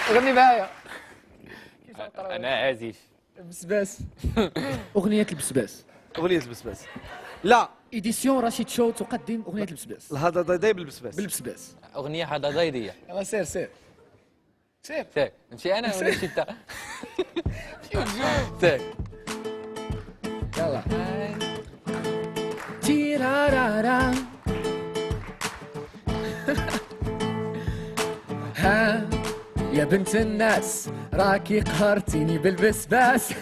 غني معايا. انا عازيز. بسباس. اغنيه البسباس. اغنيه البسباس. لا ايديسيون رشيد شو تقدم اغنيه البسباس. هذا ضيضي بالبسباس. بالبسباس. اغنيه حضاضيديه. يلا سير سير سير. سير نمشي انا ولا نمشي انت؟ سير. يلا. تيرارارا. ها يا بنت الناس راكي قهرتيني بالبسباس،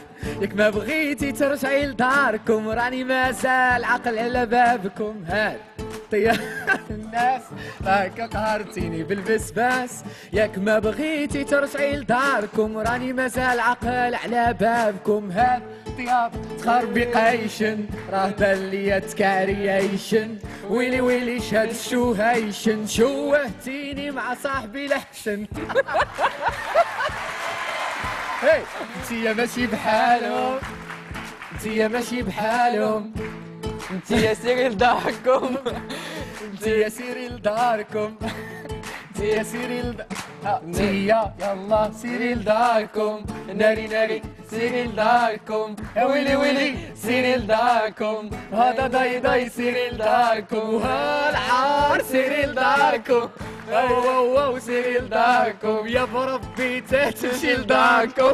ياك ما بغيتي ترجعي لداركم راني مازال عقل على بابكم. هاد طيب الناس راكي قهرتيني بالبسباس، ياك ما بغيتي ترجعي لداركم راني مازال عقل على بابكم. هاد طياب تخربي قيشن راه بان ليا تكاريشن، ويلي ويلي شهاد الشوهيشن شوهتيني مع صاحبي الحسن. هي انتيا ماشي بحالهم، انتيا ماشي بحالهم، انتي سيري لداركم. انتيا سيري لداركم، انتيا سيري انتيا يلا سيري لداركم، ناري ناري سيري لداركم، يا ويلي ويلي سيري لداركم، هذا داي داي سيري لداركم، وهالعار سيري لداركم، او او او سيري لداركم، يا بربي تمشي لداركم.